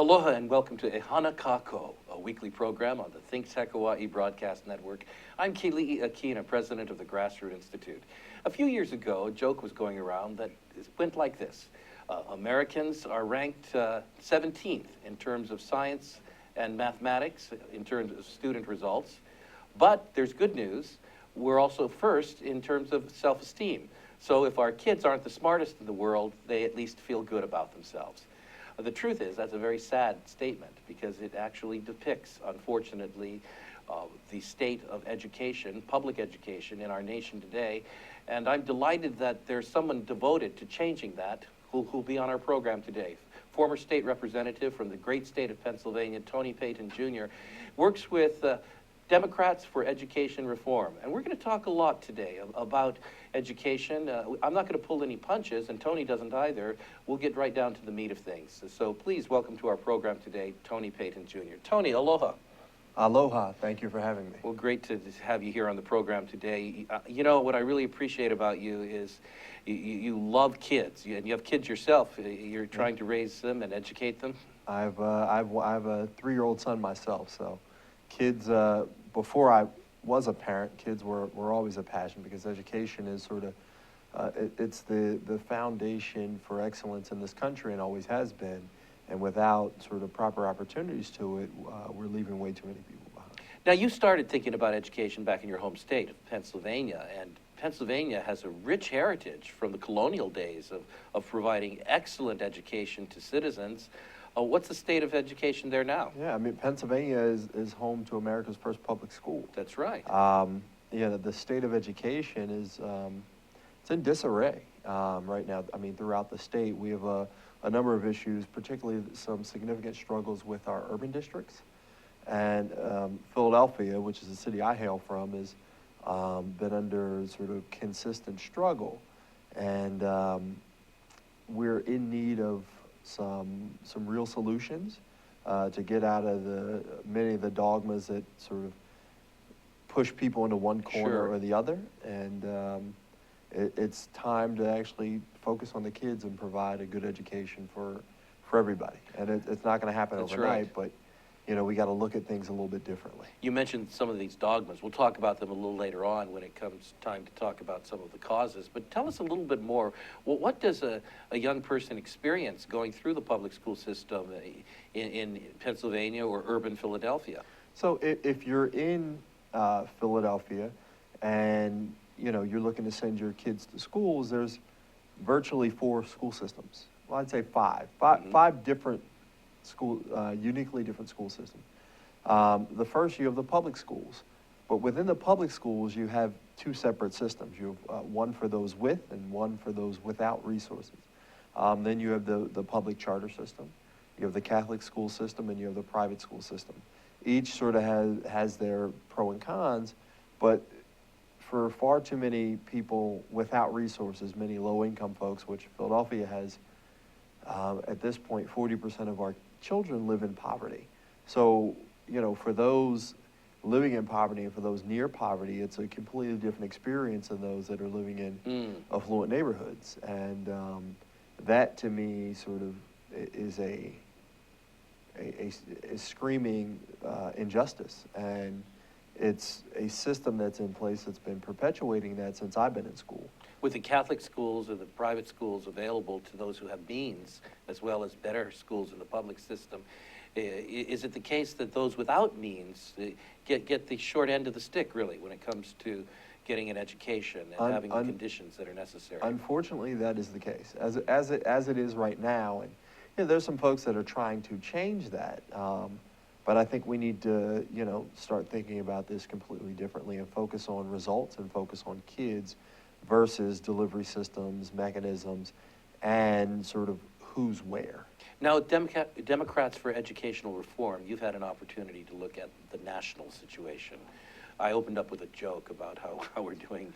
Aloha and welcome to Ehana Kako, a weekly program on the ThinkTech Hawaii Broadcast Network. I'm Keli'i Akina, president of the Grassroot Institute. A few years ago, a joke was going around that went like this. Americans are ranked 17th in terms of science and mathematics, in terms of student results. But there's good news. We're also first in terms of self-esteem. So if our kids aren't the smartest in the world, they at least feel good about themselves. The truth is, that's a very sad statement because it actually depicts, unfortunately, the state of education, public education in our nation today. And I'm delighted that there's someone devoted to changing that who'll be on our program today. Former state representative from the great state of Pennsylvania, Tony Payton Jr., works with Democrats for Education Reform. And we're going to talk a lot today about education. I'm not going to pull any punches, and Tony doesn't either. We'll get right down to the meat of things. So please welcome to our program today, Tony Payton Jr. Tony, aloha. Aloha. Thank you for having me. Well, great to have you here on the program today. You know, what I really appreciate about you is you love kids, and you have kids yourself. You're trying to raise them and educate them. I have a 3-year-old son myself, so kids, before I was a parent, kids were always a passion because education is sort of, it's the foundation for excellence in this country and always has been. And without sort of proper opportunities to it, we're leaving way too many people behind. Now, you started thinking about education back in your home state of Pennsylvania, and Pennsylvania has a rich heritage from the colonial days of providing excellent education to citizens. What's the state of education there now? Yeah, I mean, Pennsylvania is home to America's first public school. That's right. Yeah, the state of education is it's in disarray right now. I mean, throughout the state, we have a number of issues, particularly some significant struggles with our urban districts. And Philadelphia, which is the city I hail from, has been under sort of consistent struggle. And we're in need of some real solutions to get out of many of the dogmas that sort of push people into one corner or the other. And it's time to actually focus on the kids and provide a good education for everybody. And it's not going to happen overnight, but you know, we got to look at things a little bit differently. You mentioned some of these dogmas. We'll talk about them a little later on when it comes time to talk about some of the causes. But tell us a little bit more. Well, what does a young person experience going through the public school system in Pennsylvania or urban Philadelphia? So if you're in Philadelphia and you know, you're looking to send your kids to schools, there's virtually 4 school systems. Well, I'd say 5. Five different uniquely different school systems. The first, you have the public schools, but within the public schools, you have 2 separate systems. You have one for those with and one for those without resources. Then you have the public charter system. You have the Catholic school system, and you have the private school system. Each sort of has their pro and cons, but for far too many people without resources, many low-income folks, which Philadelphia has, at this point, 40% of our children live in poverty. So, you know, for those living in poverty and for those near poverty, it's a completely different experience than those that are living in affluent neighborhoods. And that, to me, sort of is a screaming injustice. And it's a system that's in place that's been perpetuating that since I've been in school. With the Catholic schools or the private schools available to those who have means, as well as better schools in the public system, is it the case that those without means get the short end of the stick, really, when it comes to getting an education and having the conditions that are necessary? Unfortunately, that is the case, as it is right now. And you know, there's some folks that are trying to change that. But I think we need to, you know, start thinking about this completely differently and focus on results and focus on kids versus delivery systems, mechanisms, and sort of who's where. Now, Democrats for Educational Reform, you've had an opportunity to look at the national situation. I opened up with a joke about how we're doing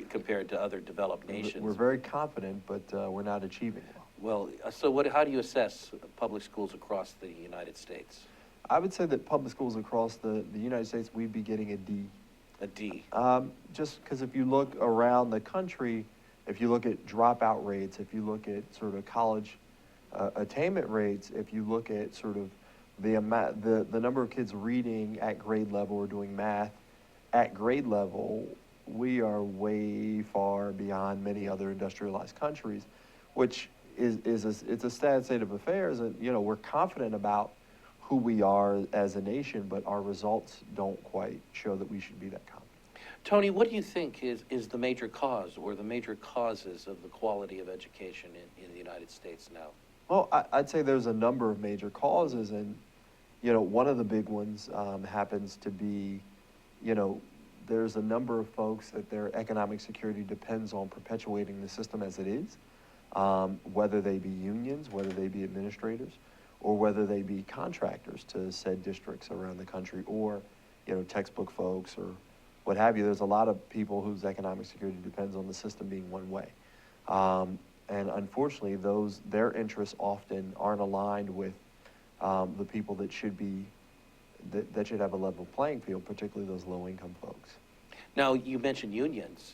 compared to other developed nations. We're very confident, but we're not achieving well. Well, so how do you assess public schools across the United States? I would say that public schools across the United States, we'd be getting a D. A D. Just because if you look around the country, if you look at dropout rates, if you look at sort of college attainment rates, if you look at sort of the number of kids reading at grade level or doing math at grade level, we are way far beyond many other industrialized countries, which it's a sad state of affairs. And we're confident about who we are as a nation, but our results don't quite show that we should be that confident. Tony, what do you think is the major cause or the major causes of the quality of education in the United States now? Well, I'd say there's a number of major causes, and one of the big ones happens to be, there's a number of folks that their economic security depends on perpetuating the system as it is, whether they be unions, whether they be administrators, or whether they be contractors to said districts around the country, or textbook folks or what have you. There's a lot of people whose economic security depends on the system being one way. And unfortunately, their interests often aren't aligned with the people that should have a level playing field, particularly those low-income folks. Now, you mentioned unions.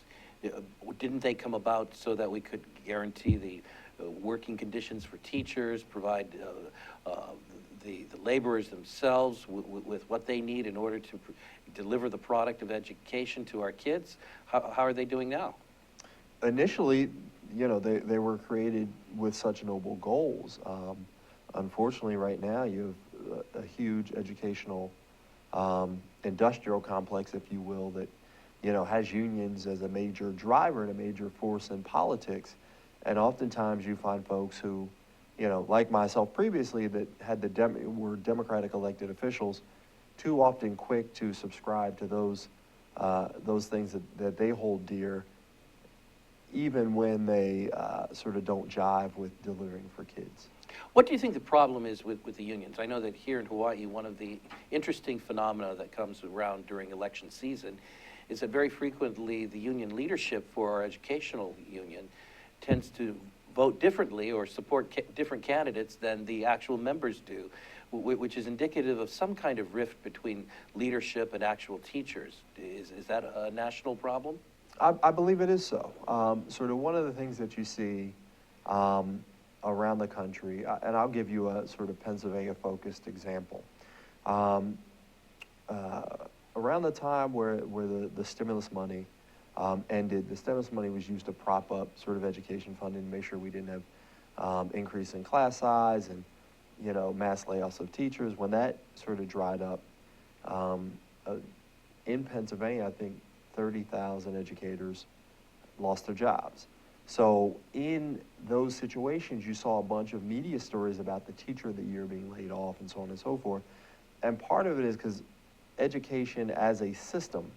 Didn't they come about so that we could guarantee the working conditions for teachers, provide the laborers themselves with what they need in order to deliver the product of education to our kids? How are they doing now? Initially, they were created with such noble goals. Unfortunately, right now, you have a huge educational industrial complex, if you will, that has unions as a major driver and a major force in politics. And oftentimes you find folks who, like myself previously, that had were Democratic elected officials, too often quick to subscribe to those things that they hold dear, even when they sort of don't jive with delivering for kids. What do you think the problem is with the unions? I know that here in Hawaii, one of the interesting phenomena that comes around during election season is that very frequently the union leadership for our educational union tends to vote differently or support different candidates than the actual members do, which is indicative of some kind of rift between leadership and actual teachers. Is that a national problem? I believe it is so. Sort of one of the things that you see around the country, and I'll give you a sort of Pennsylvania-focused example. Around the time where the stimulus money ended, the stimulus money was used to prop up sort of education funding, make sure we didn't have increase in class size and mass layoffs of teachers. When that sort of dried up, in Pennsylvania, I think 30,000 educators lost their jobs. So in those situations, you saw a bunch of media stories about the teacher of the year being laid off and so on and so forth. And part of it is because education as a system,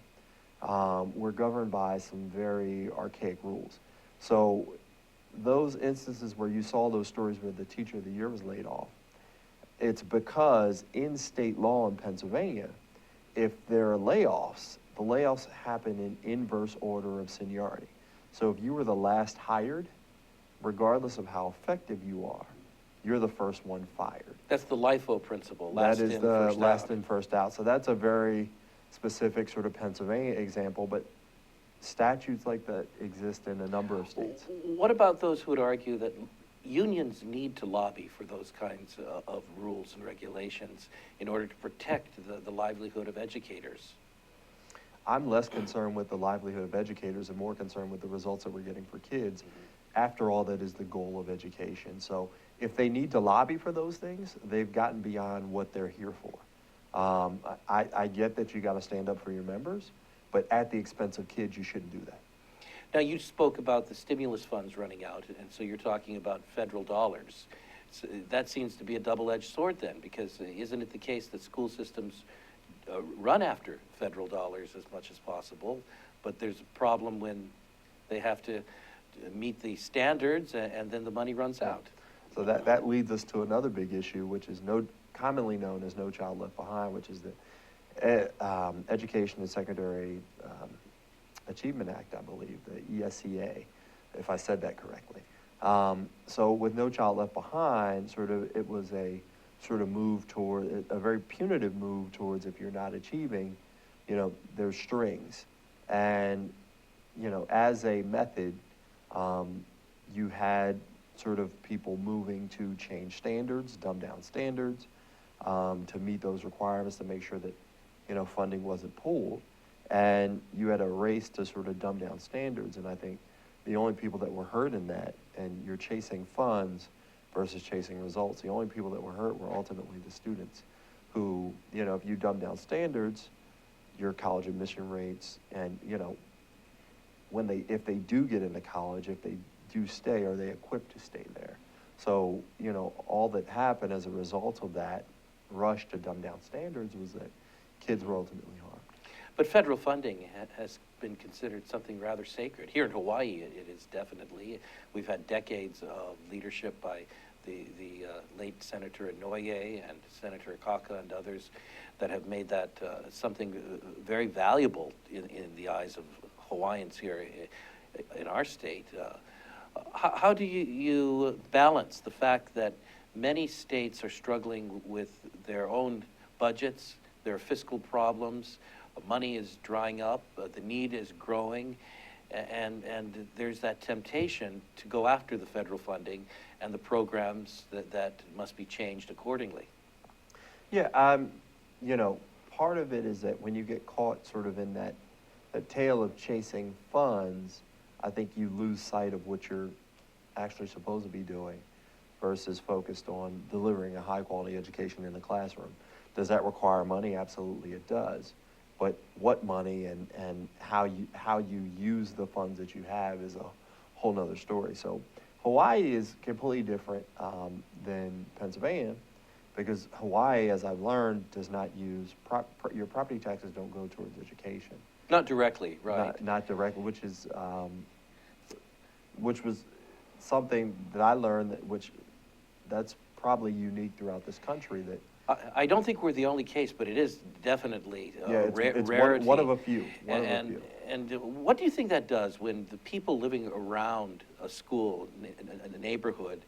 we're governed by some very archaic rules. So those instances where you saw those stories where the teacher of the year was laid off, it's because in state law in Pennsylvania, if there are layoffs, the layoffs happen in inverse order of seniority. So if you were the last hired, regardless of how effective you are, you're the first one fired. That's the LIFO principle. That is the last in, first out. So that's a very specific sort of Pennsylvania example, but statutes like that exist in a number of states. What about those who would argue that unions need to lobby for those kinds of rules and regulations in order to protect the livelihood of educators? I'm less concerned with the livelihood of educators and more concerned with the results that we're getting for kids. After all, that is the goal of education. So if they need to lobby for those things, they've gotten beyond what they're here for. I get that you got to stand up for your members, but at the expense of kids, you shouldn't do that. Now, you spoke about the stimulus funds running out, and so you're talking about federal dollars. So that seems to be a double-edged sword then, because isn't it the case that school systems run after federal dollars as much as possible, but there's a problem when they have to meet the standards and then the money runs out? So that leads us to another big issue, which is commonly known as No Child Left Behind, which is the Education and Secondary Achievement Act, I believe, the ESEA, if I said that correctly. So with No Child Left Behind, it was a sort of move toward, a very punitive move towards, if you're not achieving, there's strings. And, as a method, you had sort of people moving to change standards, dumb down standards, to meet those requirements, to make sure that, funding wasn't pulled. And you had a race to sort of dumb down standards. And I think the only people that were hurt in that, and you're chasing funds versus chasing results, the only people that were hurt were ultimately the students who, if you dumb down standards, your college admission rates, and, if they do get into college, if they do stay, are they equipped to stay there? So, all that happened as a result of that rush to dumb down standards was that kids were ultimately harmed. But federal funding has been considered something rather sacred. Here in Hawaii, it is definitely. We've had decades of leadership by the late Senator Inouye and Senator Akaka and others that have made that something very valuable in the eyes of Hawaiians here in our state. How do you balance the fact that many states are struggling with their own budgets, their fiscal problems, money is drying up, the need is growing, and there's that temptation to go after the federal funding and the programs that must be changed accordingly? Yeah, part of it is that when you get caught sort of in that tale of chasing funds, I think you lose sight of what you're actually supposed to be doing versus focused on delivering a high-quality education in the classroom. Does that require money? Absolutely it does. But what money and how you use the funds that you have is a whole nother story. So Hawaii is completely different than Pennsylvania, because Hawaii, as I've learned, does not use, your property taxes don't go towards education. Not directly, right. Not directly, which was something that I learned that's probably unique throughout this country. That I don't think we're the only case, but it is definitely it's rarity. One of a few. And what do you think that does when the people living around a school, a neighborhood,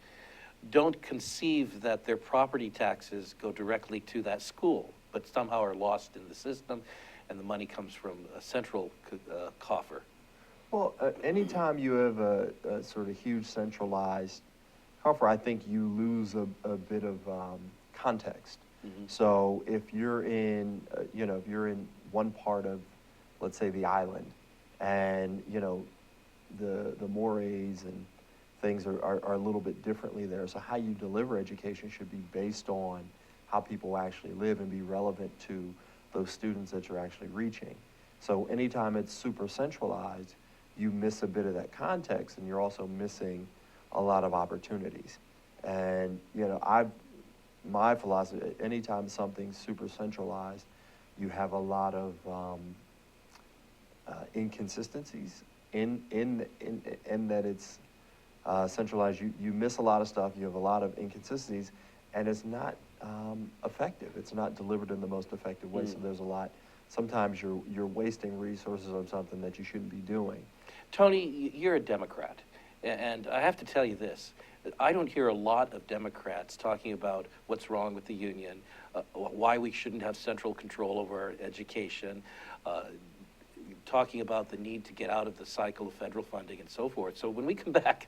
don't conceive that their property taxes go directly to that school, but somehow are lost in the system, and the money comes from a central coffer? Well, anytime you have a sort of huge centralized coffer, I think you lose a bit of context. Mm-hmm. So if you're in, if you're in one part of, let's say, the island, and the mores and things are a little bit differently there. So how you deliver education should be based on how people actually live and be relevant to those students that you're actually reaching. So anytime it's super centralized, you miss a bit of that context, and you're also missing a lot of opportunities. And my philosophy, anytime something's super centralized, you have a lot of inconsistencies in that it's centralized. You miss a lot of stuff. You have a lot of inconsistencies, and it's not effective. It's not delivered in the most effective way. So there's a lot. Sometimes you're wasting resources on something that you shouldn't be doing. Tony, you're a Democrat, and I have to tell you this. I don't hear a lot of Democrats talking about what's wrong with the union, why we shouldn't have central control over our education, talking about the need to get out of the cycle of federal funding and so forth. So when we come back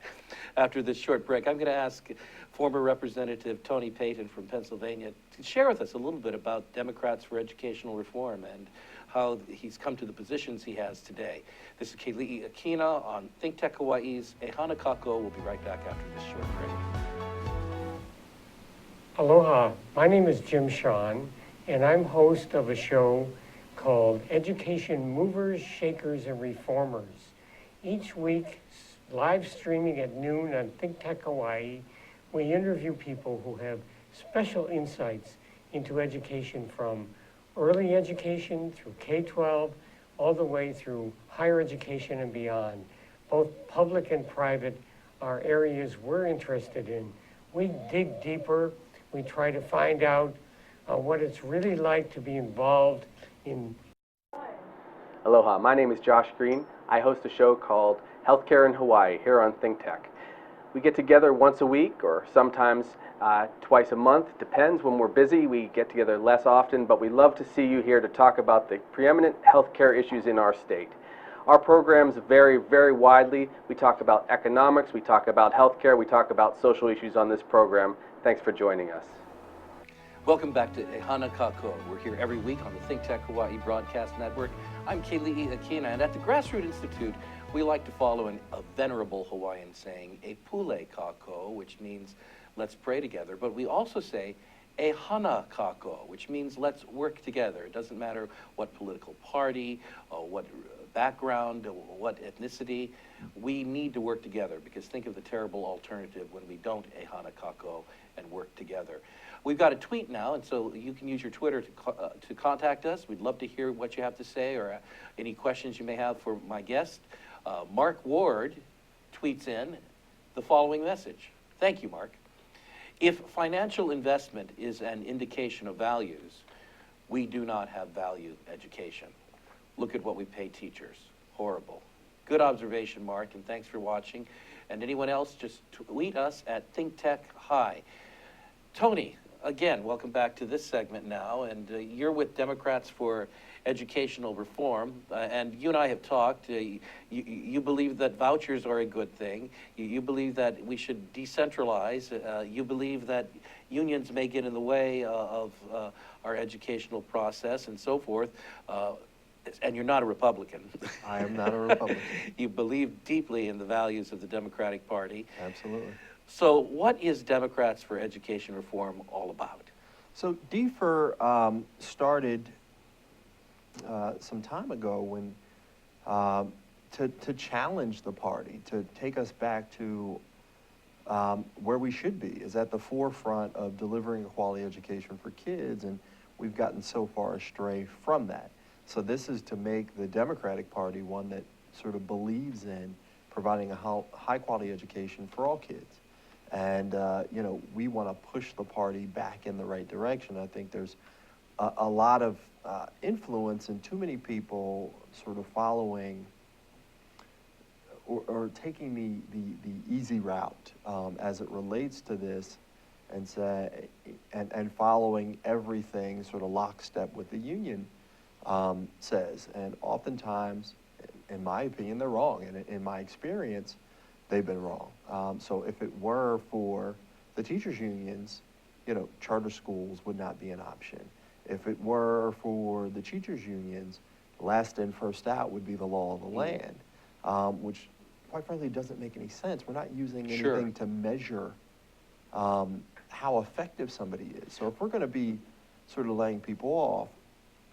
after this short break, I'm going to ask former Representative Tony Payton from Pennsylvania to share with us a little bit about Democrats for Educational Reform and how he's come to the positions he has today. This is Keli'i Akina on ThinkTech Hawaii's Ehana Kako. We'll be right back after this short break. Aloha, my name is Jim Sean, and I'm host of a show called Education Movers, Shakers, and Reformers. Each week, live streaming at noon on ThinkTech Hawaii, we interview people who have special insights into education, from early education through K-12, all the way through higher education and beyond. Both public and private are areas we're interested in. We dig deeper. We try to find out what it's really like to be involved in. Aloha, my name is Josh Green. I host a show called Healthcare in Hawaii here on ThinkTech. We get together once a week, or sometimes twice a month. Depends. When we're busy, we get together less often, but we love to see you here to talk about the preeminent healthcare issues in our state. Our programs vary very widely. We talk about economics, we talk about healthcare, we talk about social issues on this program. Thanks for joining us. Welcome back to Ehana Kako. We're here every week on the ThinkTech Hawaii Broadcast Network. I'm Keli'i Akina, and at the Grassroots Institute, we like to follow a venerable Hawaiian saying, e pule kako, which means let's pray together, but we also say Ehana kako, which means let's work together. It doesn't matter what political party, what background, what ethnicity, we need to work together, because think of the terrible alternative when we don't Ehana kako and work together. We've got a tweet now, and so you can use your Twitter to contact us. We'd love to hear what you have to say or any questions you may have for my guest. Mark Ward tweets in the following message. Thank you, Mark. If financial investment is an indication of values, we do not have value education. Look at what we pay teachers. Horrible. Good observation, Mark, and thanks for watching. And anyone else, just tweet us at ThinkTech High. Tony, again, welcome back to this segment now, and you're with Democrats for Educational Reform, and you and I have talked. You believe that vouchers are a good thing. You believe that we should decentralize. You believe that unions may get in the way of our educational process and so forth. And you're not a Republican. I am not a Republican. You believe deeply in the values of the Democratic Party. Absolutely. So what is Democrats for Education Reform all about? So DFER started some time ago when to challenge the party, to take us back to where we should be, is at the forefront of delivering a quality education for kids, and we've gotten so far astray from that. So this is to make the Democratic Party one that sort of believes in providing a high quality education for all kids. And, you know, we want to push the party back in the right direction. I think there's a lot of influence and too many people sort of following or taking the easy route as it relates to this, and following everything sort of lockstep with the union says. And oftentimes, in my opinion, they're wrong. And in my experience, they've been wrong. So if it were for the teachers' unions, you know, charter schools would not be an option. If it were for the teachers' unions, last in, first out would be the law of the land, which, quite frankly, doesn't make any sense. We're not using anything to measure how effective somebody is. So if we're going to be sort of laying people off,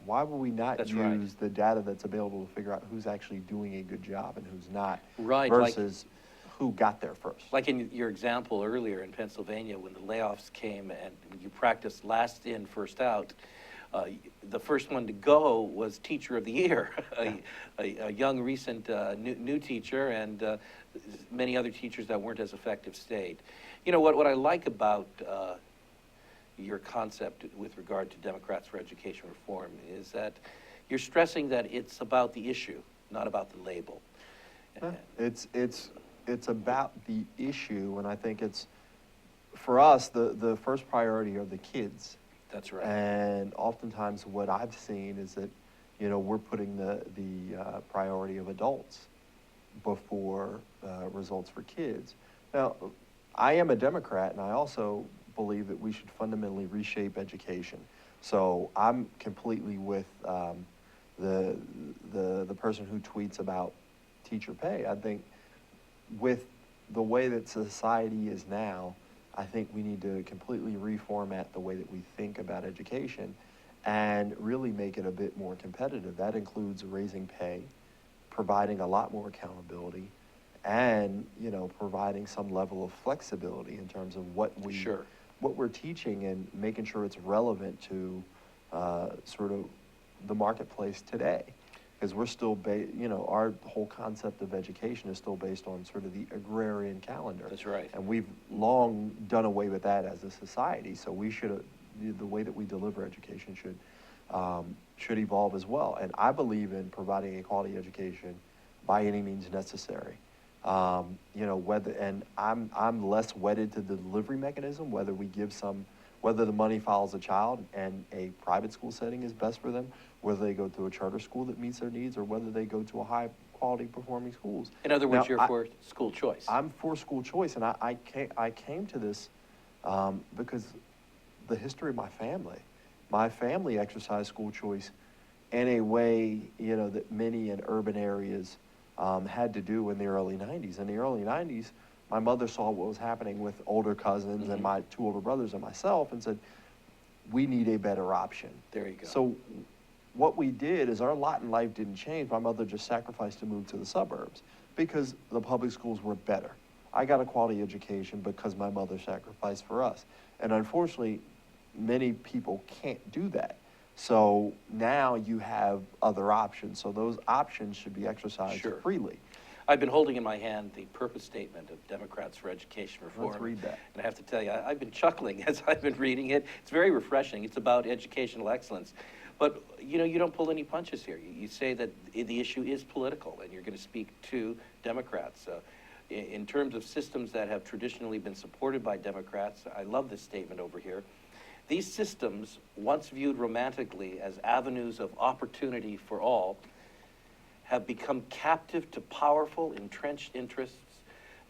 why would we not use the data that's available to figure out who's actually doing a good job and who's not, versus who got there first? Like in your example earlier in Pennsylvania, when the layoffs came and you practiced last in, first out, the first one to go was Teacher of the Year, a young, recent new teacher, and many other teachers that weren't as effective stayed. You know, what I like about your concept with regard to Democrats for Education Reform is that you're stressing that it's about the issue, not about the label. It's about the issue, and I think it's, for us, the first priority are the kids. That's right. And oftentimes what I've seen is that, you know, we're putting the priority of adults before results for kids. Now, I am a Democrat, and I also believe that we should fundamentally reshape education. So I'm completely with the person who tweets about teacher pay. I think with the way that society is now, I think we need to completely reformat the way that we think about education and really make it a bit more competitive. That includes raising pay, providing a lot more accountability, and, you know, providing some level of flexibility in terms of what we're teaching, and making sure it's relevant to sort of the marketplace today. Because we're still, you know, our whole concept of education is still based on sort of the agrarian calendar. That's right. And we've long done away with that as a society. So we should, the way that we deliver education should evolve as well. And I believe in providing a quality education by any means necessary. You know, and I'm less wedded to the delivery mechanism, whether the money follows a child and a private school setting is best for them, whether they go to a charter school that meets their needs, or whether they go to a high quality performing schools. In other words, Now, you're for school choice. I'm for school choice, and I came to this because the history of my family. My family exercised school choice in a way, you know, that many in urban areas had to do in the early 90s. In the early 90s, my mother saw what was happening with older cousins and my two older brothers and myself and said, we need a better option. There you go. So what we did is our lot in life didn't change. My mother just sacrificed to move to the suburbs because the public schools were better. I got a quality education because my mother sacrificed for us. And unfortunately, many people can't do that. So now you have other options. So those options should be exercised Sure. freely. I've been holding in my hand the purpose statement of Democrats for Education Reform. Let's read that. And I have to tell you, I've been chuckling as I've been reading it. It's very refreshing. It's about educational excellence. But, you know, you don't pull any punches here. You say that the issue is political, and you're going to speak to Democrats. In terms of systems that have traditionally been supported by Democrats, I love this statement over here. These systems, once viewed romantically as avenues of opportunity for all, have become captive to powerful, entrenched interests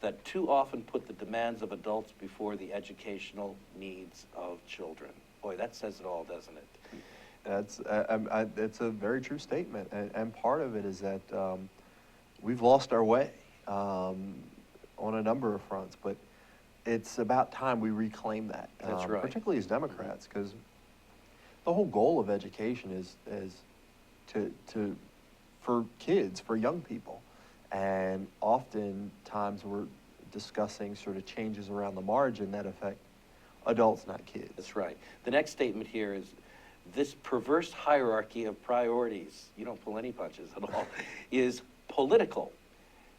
that too often put the demands of adults before the educational needs of children. Boy, that says it all, doesn't it? It's a very true statement, and part of it is that we've lost our way on a number of fronts, but it's about time we reclaim that. That's right. Particularly as Democrats, because the whole goal of education is for kids, for young people, and oftentimes we're discussing sort of changes around the margin that affect adults, not kids. That's right. The next statement here is, this perverse hierarchy of priorities, you don't pull any punches at all, is political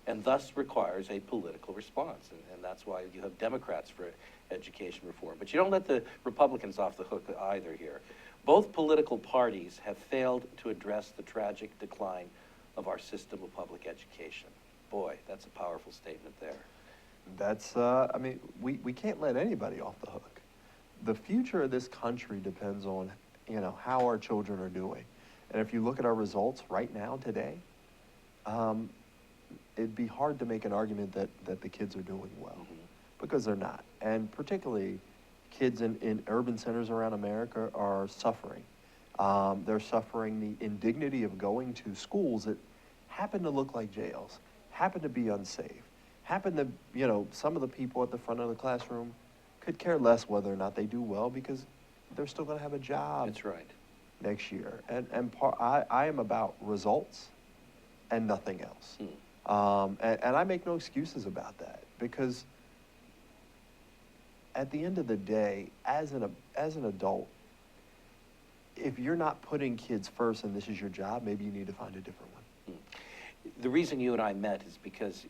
and thus requires a political response. And that's why you have Democrats for education reform. But you don't let the Republicans off the hook either here. Both political parties have failed to address the tragic decline of our system of public education. Boy, that's a powerful statement there. That's, I mean, we can't let anybody off the hook. The future of this country depends on, you know, how our children are doing. And if you look at our results right now, today, it'd be hard to make an argument that the kids are doing well, because they're not. And particularly, kids in urban centers around America are suffering. They're suffering the indignity of going to schools that happen to look like jails, happen to be unsafe, happen to, you know, some of the people at the front of the classroom could care less whether or not they do well because they're still going to have a job. That's right. Next year. I am about results and nothing else. And I make no excuses about that, because at the end of the day, as an adult, if you're not putting kids first and this is your job, maybe you need to find a different one. The reason you and I met is because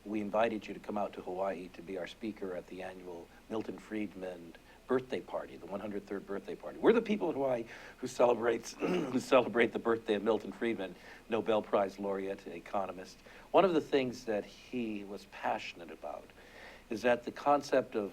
we invited you to come out to Hawaii to be our speaker at the annual Milton Friedman birthday party, the 103rd birthday party. We're the people in Hawaii who celebrate the birthday of Milton Friedman, Nobel Prize laureate, economist. One of the things that he was passionate about is that the concept of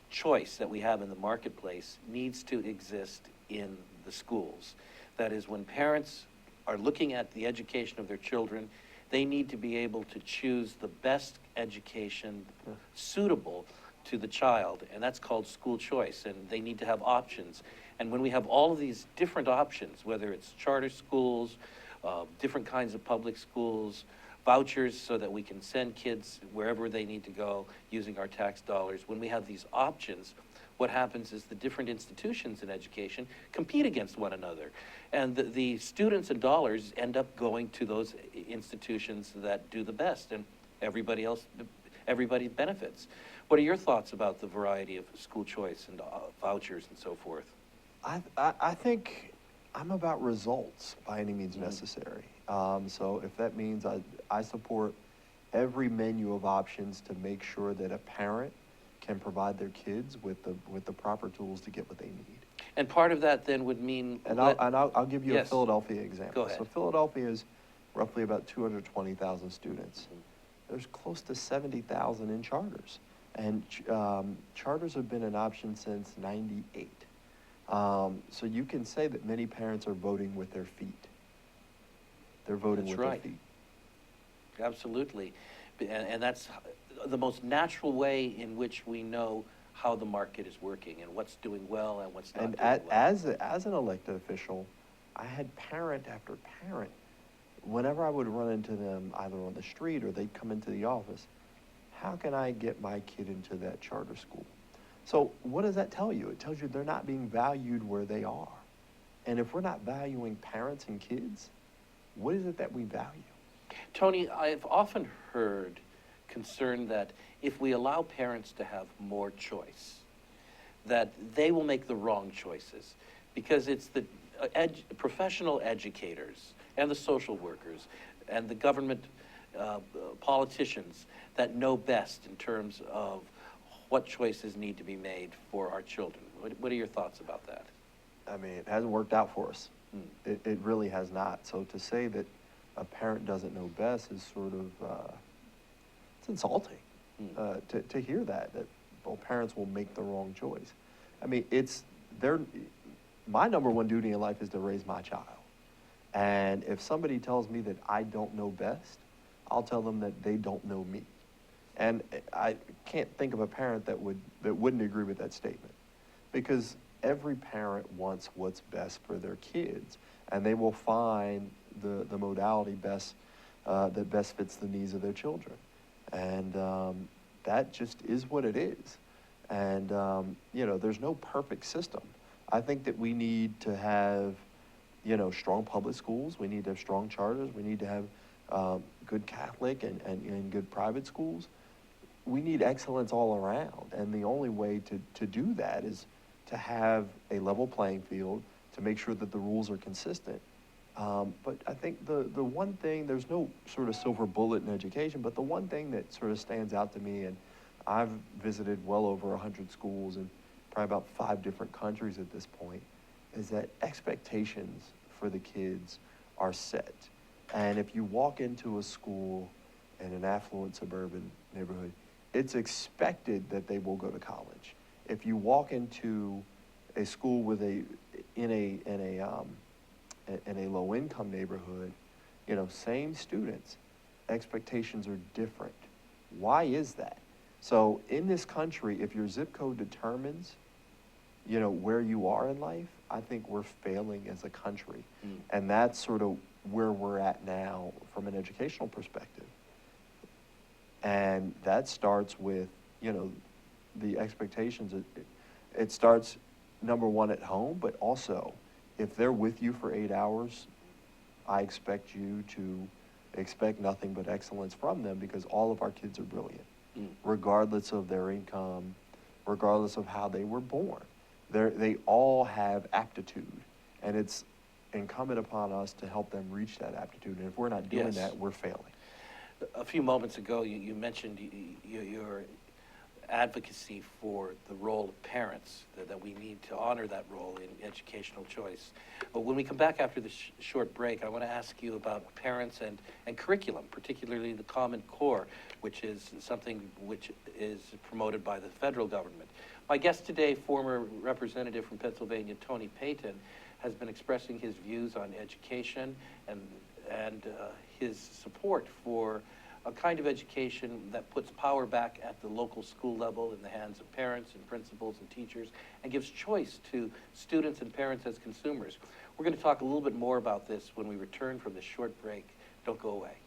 choice that we have in the marketplace needs to exist in the schools. That is, when parents are looking at the education of their children, they need to be able to choose the best education suitable to the child, and that's called school choice, and they need to have options. And when we have all of these different options, whether it's charter schools, different kinds of public schools, vouchers so that we can send kids wherever they need to go using our tax dollars, when we have these options, what happens is the different institutions in education compete against one another. And the students and dollars end up going to those institutions that do the best, and everybody benefits. What are your thoughts about the variety of school choice and vouchers and so forth? I think I'm about results by any means necessary. So if that means I support every menu of options to make sure that a parent can provide their kids with the proper tools to get what they need. And part of that then would mean... I'll give you Yes. a Philadelphia example. Go ahead. So Philadelphia is roughly about 220,000 students. There's close to 70,000 in charters. And charters have been an option since '98. So you can say that many parents are voting with their feet. They're voting That's with right. their feet. Absolutely. And that's the most natural way in which we know how the market is working and what's doing well and what's not And doing well. as an elected official, I had parent after parent, whenever I would run into them either on the street or they'd come into the office, how can I get my kid into that charter school? So what does that tell you? It tells you they're not being valued where they are. And if we're not valuing parents and kids, what is it that we value? Tony, I've often heard concern that if we allow parents to have more choice, that they will make the wrong choices because it's the professional educators and the social workers and the government politicians that know best in terms of what choices need to be made for our children. What are your thoughts about that? I mean, it hasn't worked out for us. It really has not. So to say that a parent doesn't know best is sort of, it's insulting to hear that well, parents will make the wrong choice. I mean, my number one duty in life is to raise my child. And if somebody tells me that I don't know best, I'll tell them that they don't know me. And I can't think of a parent that wouldn't agree with that statement, because every parent wants what's best for their kids, and they will find the modality best that best fits the needs of their children. And that just is what it is. And you know, there's no perfect system. I think that we need to have, you know, strong public schools. We need to have strong charters. We need to have good Catholic and good private schools. We need excellence all around. And the only way to do that is to have a level playing field, to make sure that the rules are consistent. But I think the one thing, there's no sort of silver bullet in education, but the one thing that sort of stands out to me, and I've visited well over 100 schools in probably about 5 different countries at this point, is that expectations for the kids are set. And if you walk into a school in an affluent suburban neighborhood, it's expected that they will go to college. If you walk into a school with in a low-income neighborhood, you know, same students, expectations are different. Why is that? So in this country, if your zip code determines, you know, where you are in life, I think we're failing as a country. And that's sort of where we're at now from an educational perspective. And that starts with, you know, the expectations. It starts, number one, at home, but also if they're with you for 8 hours, I expect you to expect nothing but excellence from them, because all of our kids are brilliant, regardless of their income, regardless of how they were born. They all have aptitude, and it's incumbent upon us to help them reach that aptitude. And if we're not doing that, we're failing. A few moments ago, you mentioned your advocacy for the role of parents, that we need to honor that role in educational choice. But when we come back after this short break, I want to ask you about parents and curriculum, particularly the Common Core, which is something which is promoted by the federal government. My guest today, former representative from Pennsylvania, Tony Payton, has been expressing his views on education and his support for a kind of education that puts power back at the local school level in the hands of parents and principals and teachers, and gives choice to students and parents as consumers. We're going to talk a little bit more about this when we return from this short break. Don't go away.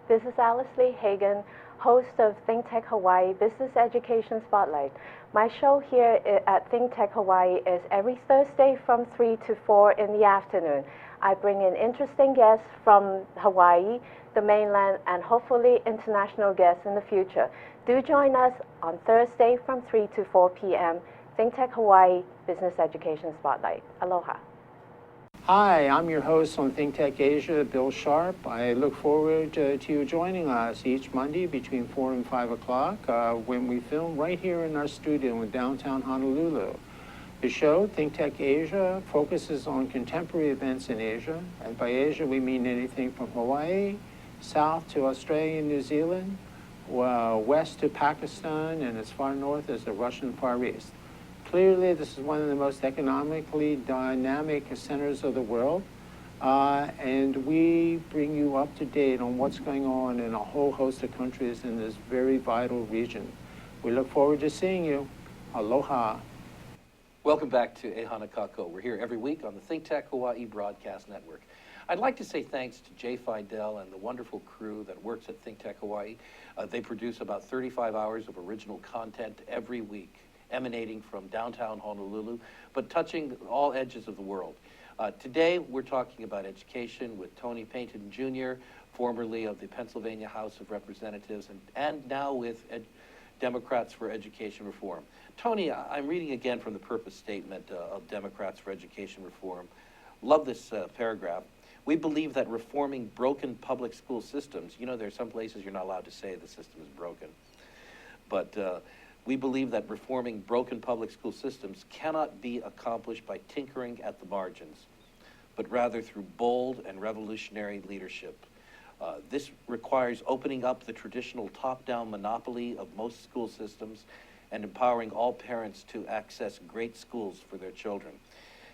This is Alice Lee Hagan, host of ThinkTech Hawaii Business Education Spotlight. My show here at ThinkTech Hawaii is every Thursday from 3 to 4 in the afternoon. I bring in interesting guests from Hawaii, the mainland, and hopefully international guests in the future. Do join us on Thursday from 3 to 4 p.m. ThinkTech Hawaii Business Education Spotlight. Aloha. Hi, I'm your host on ThinkTech Asia, Bill Sharp. I look forward to you joining us each Monday between 4 and 5 o'clock when we film right here in our studio in downtown Honolulu. The show, ThinkTech Asia, focuses on contemporary events in Asia, and by Asia we mean anything from Hawaii, south to Australia and New Zealand, west to Pakistan, and as far north as the Russian Far East. Clearly, this is one of the most economically dynamic centers of the world. and we bring you up to date on what's going on in a whole host of countries in this very vital region. We look forward to seeing you. Aloha. Welcome back to Ehana Kako. We're here every week on the ThinkTech Hawaii Broadcast Network. I'd like to say thanks to Jay Fidel and the wonderful crew that works at ThinkTech Hawaii. They produce about 35 hours of original content every week, emanating from downtown Honolulu, but touching all edges of the world. Today, we're talking about education with Tony Payton Jr., formerly of the Pennsylvania House of Representatives, and now with Democrats for Education Reform. Tony, I'm reading again from the purpose statement of Democrats for Education Reform. Love this paragraph. We believe that reforming broken public school systems, you know, there are some places you're not allowed to say the system is broken, but we believe that reforming broken public school systems cannot be accomplished by tinkering at the margins, but rather through bold and revolutionary leadership. This requires opening up the traditional top-down monopoly of most school systems and empowering all parents to access great schools for their children.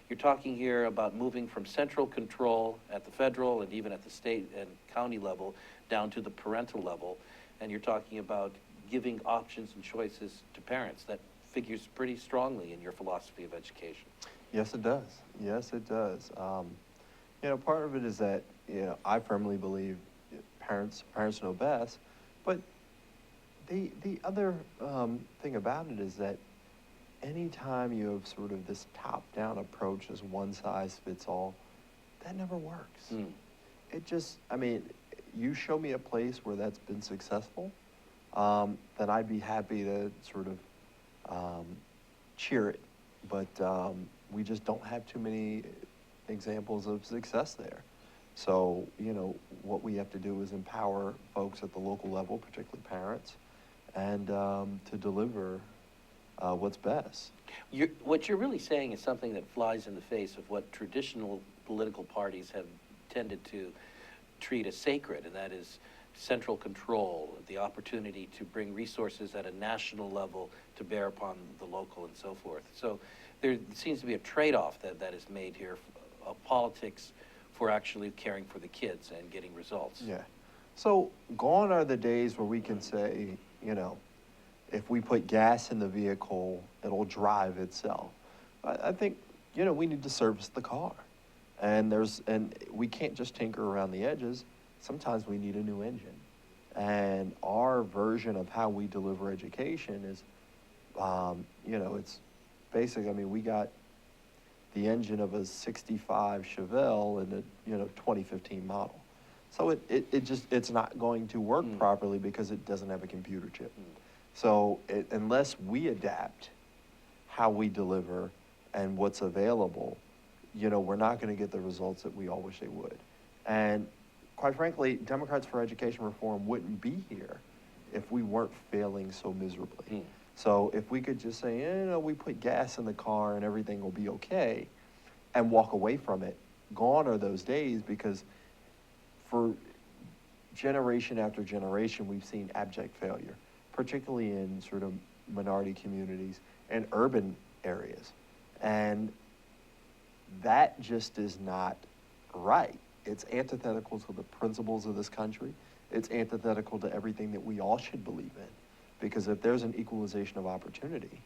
You're talking here about moving from central control at the federal and even at the state and county level down to the parental level, and you're talking about giving options and choices to parents. That figures pretty strongly in your philosophy of education. Yes, it does. Yes, it does. You know, part of it is that, you know, I firmly believe parents know best, but the other thing about it is that anytime you have sort of this top-down approach as one size fits all, that never works. It just, I mean, you show me a place where that's been successful, then I'd be happy to sort of cheer it. But we just don't have too many examples of success there. So, you know, what we have to do is empower folks at the local level, particularly parents, and to deliver what's best. What you're really saying is something that flies in the face of what traditional political parties have tended to treat as sacred, and that is central control, the opportunity to bring resources at a national level to bear upon the local and so forth. So there seems to be a trade-off that is made here of politics for actually caring for the kids and getting results. Yeah. So gone are the days where we can say, you know, if we put gas in the vehicle, it'll drive itself. I think, you know, we need to service the car. And we can't just tinker around the edges. Sometimes we need a new engine. And our version of how we deliver education is, you know, it's basic. I mean, we got the engine of a 65 Chevelle in a, you know, 2015 model. So it's not going to work properly because it doesn't have a computer chip. So unless we adapt how we deliver and what's available, you know, we're not going to get the results that we all wish they would. And quite frankly, Democrats for Education Reform wouldn't be here if we weren't failing so miserably. So if we could just say, you know, we put gas in the car and everything will be okay, and walk away from it, gone are those days, because for generation after generation, we've seen abject failure, particularly in sort of minority communities and urban areas. And that just is not right. It's antithetical to the principles of this country. It's antithetical to everything that we all should believe in. Because if there's an equalization of opportunity,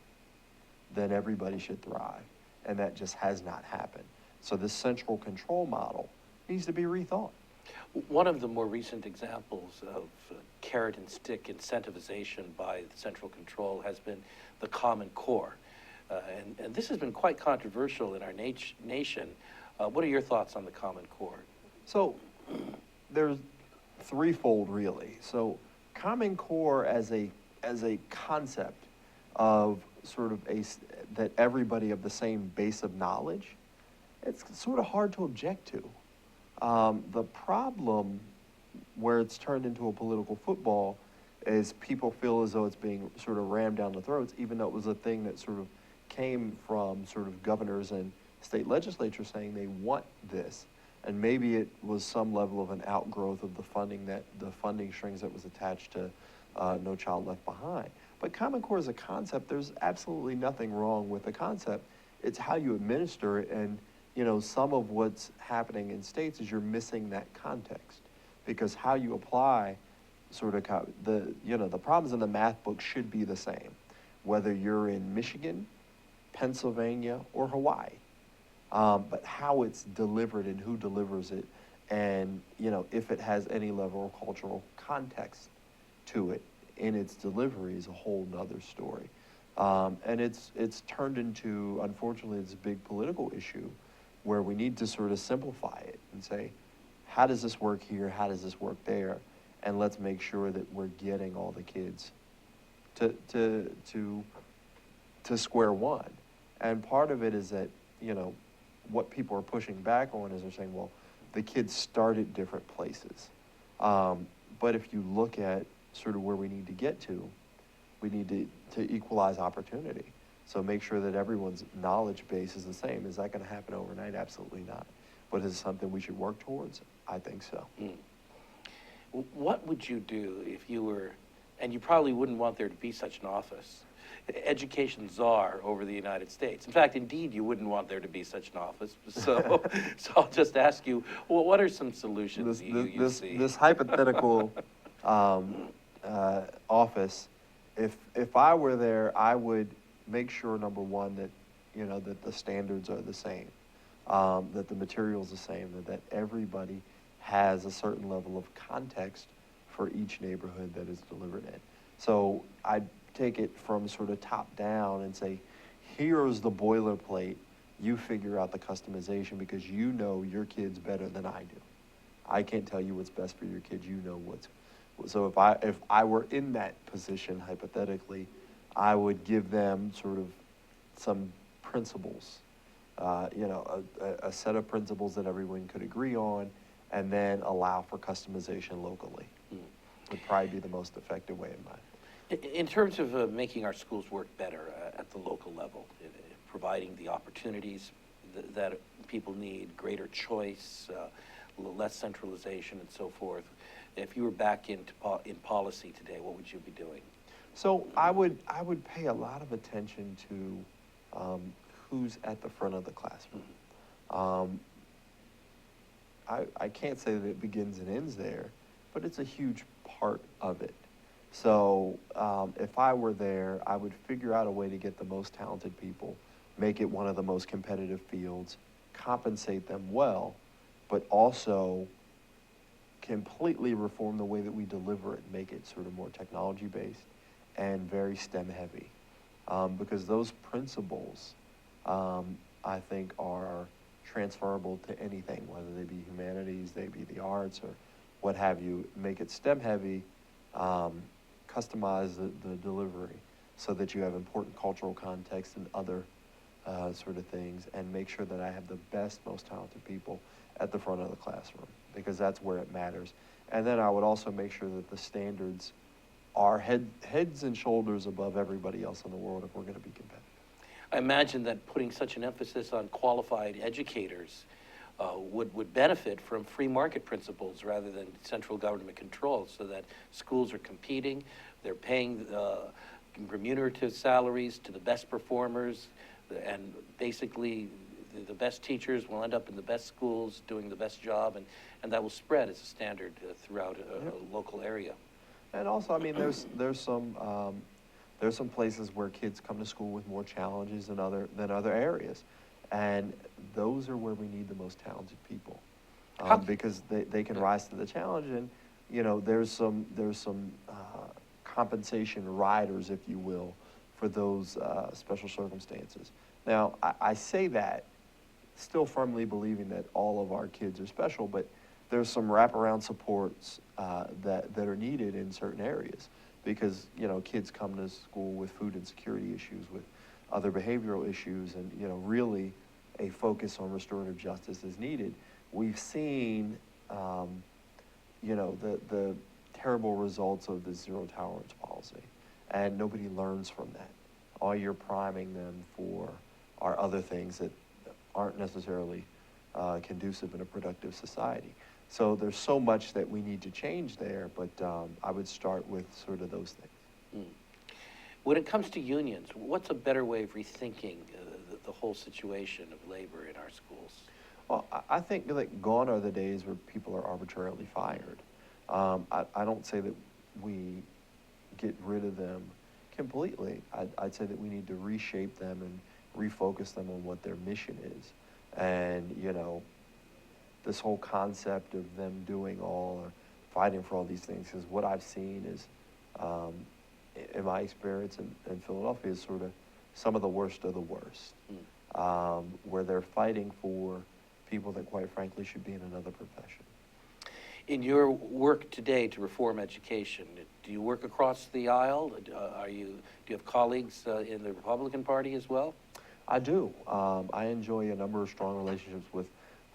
then everybody should thrive. And that just has not happened. So this central control model needs to be rethought. One of the more recent examples of carrot and stick incentivization by central control has been the Common Core. And this has been quite controversial in our nation. What are your thoughts on the Common Core? So there's threefold, really. So Common Core as a concept of sort of that everybody of the same base of knowledge, it's sort of hard to object to. The problem where it's turned into a political football is people feel as though it's being sort of rammed down the throats, even though it was a thing that sort of came from sort of governors and state legislatures saying they want this. And maybe it was some level of an outgrowth of the funding strings that was attached to No Child Left Behind. But Common Core is a concept. There's absolutely nothing wrong with the concept. It's how you administer it and you know, some of what's happening in states is you're missing that context, because how you apply sort of the problems in the math book should be the same, whether you're in Michigan, Pennsylvania, or Hawaii. But how it's delivered and who delivers it, and you know, if it has any level of cultural context to it in its delivery is a whole nother story. And it's turned into, unfortunately, this big political issue where we need to sort of simplify it and say, how does this work here? How does this work there? And let's make sure that we're getting all the kids to square one. And part of it is that, you know, what people are pushing back on is they're saying, well, the kids start at different places. But if you look at sort of where we need to get to, we need to equalize opportunity. So make sure that everyone's knowledge base is the same. Is that going to happen overnight? Absolutely not. But is it something we should work towards? I think so. What would you do if you were, and you probably wouldn't want there to be such an office, education czar over the United States. In fact, indeed, you wouldn't want there to be such an office. So, so I'll just ask you, well, what are some solutions you see? This hypothetical office, if I were there, I would make sure, number one, that, you know, that the standards are the same, that the material's the same, that everybody has a certain level of context for each neighborhood that is delivered in. So I'd take it from sort of top down and say, here's the boilerplate, you figure out the customization because you know your kids better than I do. I can't tell you what's best for your kids, you know what's. So if I were in that position, hypothetically, I would give them sort of some principles, you know, a set of principles that everyone could agree on, and then allow for customization locally. Would probably be the most effective way in mind. In terms of making our schools work better at the local level, providing the opportunities that people need, greater choice, less centralization and so forth, if you were back in policy today, what would you be doing? So I would pay a lot of attention to who's at the front of the classroom. I can't say that it begins and ends there, but it's a huge part of it. So if I were there, I would figure out a way to get the most talented people, make it one of the most competitive fields, compensate them well, but also completely reform the way that we deliver it, make it sort of more technology-based and very STEM heavy. Because those principles, I think, are transferable to anything, whether they be humanities, they be the arts, or what have you. Make it STEM heavy, customize the delivery so that you have important cultural context and other sort of things, and make sure that I have the best, most talented people at the front of the classroom, because that's where it matters. And then I would also make sure that the standards are heads and shoulders above everybody else in the world if we're going to be competitive. I imagine that putting such an emphasis on qualified educators would benefit from free market principles rather than central government control, so that schools are competing, they're paying remunerative salaries to the best performers, and basically the best teachers will end up in the best schools doing the best job, and that will spread as a standard throughout a local area. And also, I mean, there's some places where kids come to school with more challenges than other areas, and those are where we need the most talented people, because they can rise to the challenge. And you know, there's some compensation riders, if you will, for those special circumstances. Now, I say that still firmly believing that all of our kids are special, but there's some wraparound supports that are needed in certain areas, because you know, kids come to school with food insecurity issues, with other behavioral issues, and you know, really a focus on restorative justice is needed. We've seen you know, the terrible results of the zero tolerance policy, and nobody learns from that. All you're priming them for are other things that aren't necessarily conducive in a productive society. So there's so much that we need to change there, but I would start with sort of those things. When it comes to unions, what's a better way of rethinking the whole situation of labor in our schools? Well, I think that gone are the days where people are arbitrarily fired. I don't say that we get rid of them completely. I'd say that we need to reshape them and refocus them on what their mission is. And, you know, this whole concept of them doing all or fighting for all these things, is what I've seen is, in my experience in Philadelphia, is sort of some of the worst of the worst, where they're fighting for people that quite frankly should be in another profession. In your work today to reform education, do you work across the aisle? Do you have colleagues in the Republican Party as well? I do. I enjoy a number of strong relationships with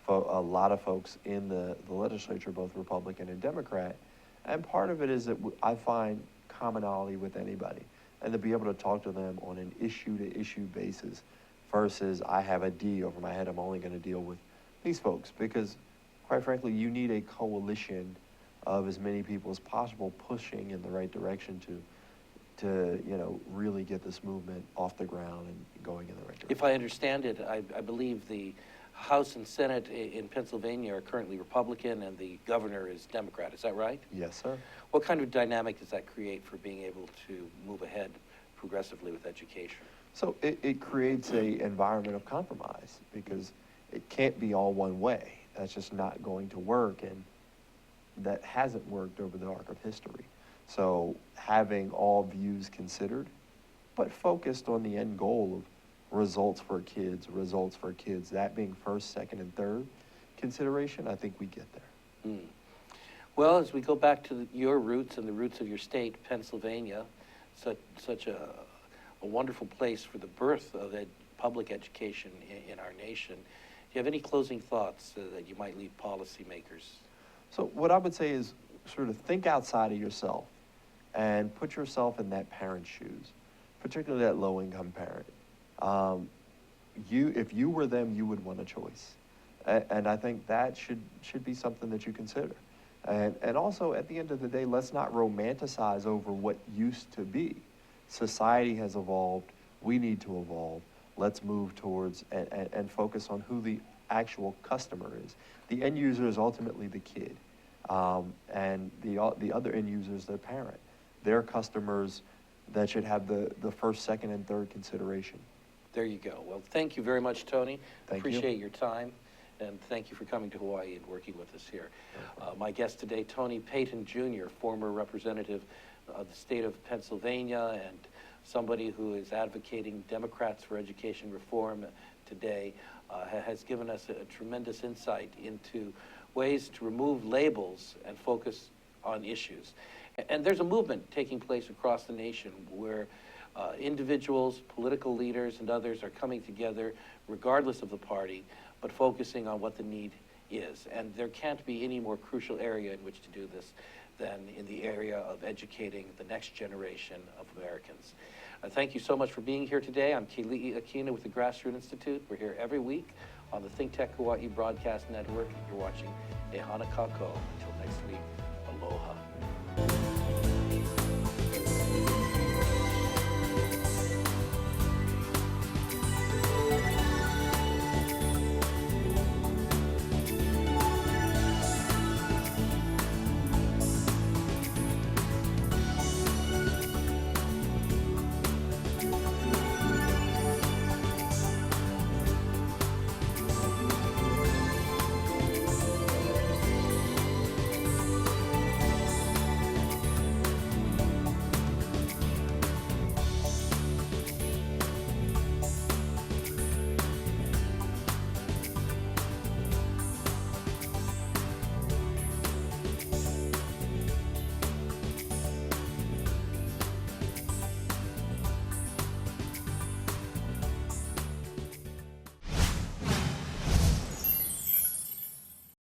a lot of folks in the legislature, both Republican and Democrat. And part of it is that I find commonality with anybody, and to be able to talk to them on an issue-to-issue basis versus I have a D over my head, I'm only going to deal with these folks. Because quite frankly, you need a coalition of as many people as possible pushing in the right direction to you know, really get this movement off the ground and going in the right direction. If I understand it, I believe the House and Senate in Pennsylvania are currently Republican and the governor is Democrat. Is that right? Yes, sir. What kind of dynamic does that create for being able to move ahead progressively with education? So it creates a environment of compromise, because it can't be all one way. That's just not going to work, and that hasn't worked over the arc of history. So having all views considered, but focused on the end goal of results for kids, that being first, second, and third consideration, I think we get there. Well, as we go back to your roots and the roots of your state, Pennsylvania, such a wonderful place for the birth of public education in our nation, do you have any closing thoughts that you might leave policymakers? So what I would say is sort of think outside of yourself and put yourself in that parent's shoes, particularly that low-income parent. If you were them, you would want a choice. And I think that should be something that you consider. And also, at the end of the day, let's not romanticize over what used to be. Society has evolved. We need to evolve. Let's move towards and focus on who the actual customer is. The end user is ultimately the kid. And the other end user is their parent. They're customers that should have the first, second, and third consideration. There you go. Well, thank you very much, Tony. Thank you. Appreciate your time, and thank you for coming to Hawaii and working with us here. My guest today, Tony Payton, Jr., former representative of the state of Pennsylvania and somebody who is advocating Democrats for education reform today, has given us a tremendous insight into ways to remove labels and focus on issues. And there's a movement taking place across the nation where individuals, political leaders, and others are coming together regardless of the party, but focusing on what the need is. And there can't be any more crucial area in which to do this than in the area of educating the next generation of Americans. Thank you so much for being here today. I'm Keli'i Akina with the Grassroots Institute. We're here every week on the ThinkTech Hawaii Broadcast Network. You're watching E Hana Kako. Until next week, aloha.